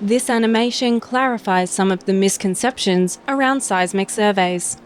This animation clarifies some of the misconceptions around seismic surveys.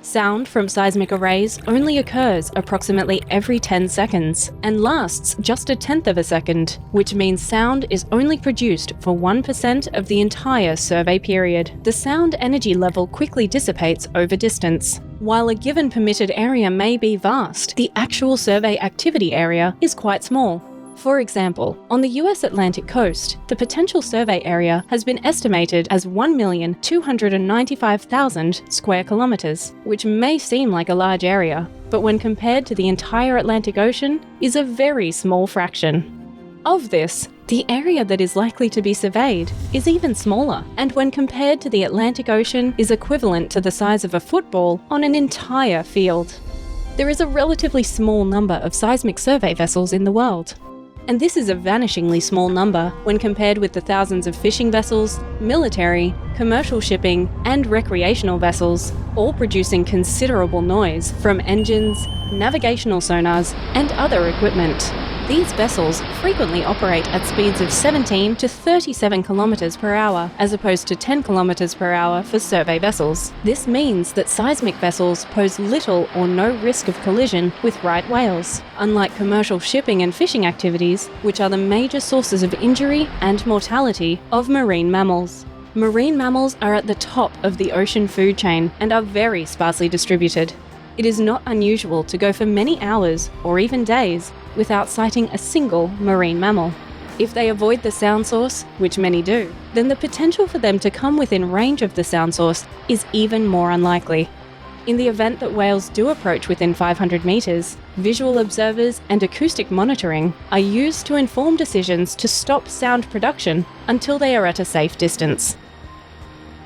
Sound from seismic arrays only occurs approximately every 10 seconds and lasts just a tenth of a second, which means sound is only produced for 1% of the entire survey period. The sound energy level quickly dissipates over distance. While a given permitted area may be vast, the actual survey activity area is quite small. For example, on the US Atlantic coast, the potential survey area has been estimated as 1,295,000 square kilometers, which may seem like a large area, but when compared to the entire Atlantic Ocean, is a very small fraction. Of this, the area that is likely to be surveyed is even smaller, and when compared to the Atlantic Ocean, is equivalent to the size of a football on an entire field. There is a relatively small number of seismic survey vessels in the world. And this is a vanishingly small number when compared with the thousands of fishing vessels, military, commercial shipping, and recreational vessels, all producing considerable noise from engines, navigational sonars, and other equipment. These vessels frequently operate at speeds of 17 to 37 kilometers per hour, as opposed to 10 kilometers per hour for survey vessels. This means that seismic vessels pose little or no risk of collision with right whales, unlike commercial shipping and fishing activities, which are the major sources of injury and mortality of marine mammals. Marine mammals are at the top of the ocean food chain and are very sparsely distributed. It is not unusual to go for many hours or even days without sighting a single marine mammal. If they avoid the sound source, which many do, then the potential for them to come within range of the sound source is even more unlikely. In the event that whales do approach within 500 meters, visual observers and acoustic monitoring are used to inform decisions to stop sound production until they are at a safe distance.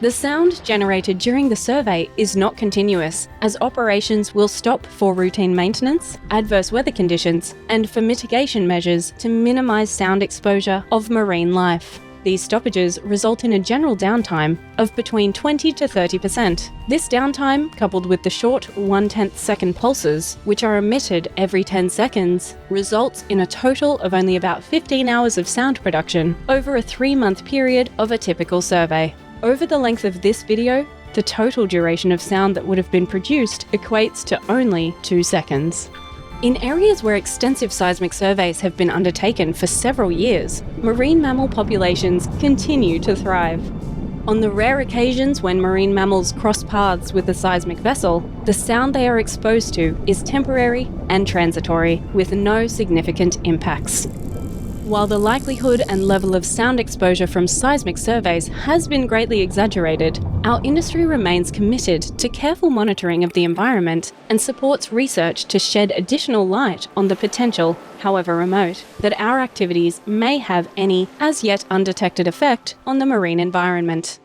The sound generated during the survey is not continuous, as operations will stop for routine maintenance, adverse weather conditions, and for mitigation measures to minimize sound exposure of marine life. These stoppages result in a general downtime of between 20 to 30%. This downtime, coupled with the short 1/10 second pulses, which are emitted every 10 seconds, results in a total of only about 15 hours of sound production over a 3-month period of a typical survey. Over the length of this video, the total duration of sound that would have been produced equates to only 2 seconds. In areas where extensive seismic surveys have been undertaken for several years, marine mammal populations continue to thrive. On the rare occasions when marine mammals cross paths with a seismic vessel, the sound they are exposed to is temporary and transitory, with no significant impacts. While the likelihood and level of sound exposure from seismic surveys has been greatly exaggerated, our industry remains committed to careful monitoring of the environment and supports research to shed additional light on the potential, however remote, that our activities may have any as yet undetected effect on the marine environment.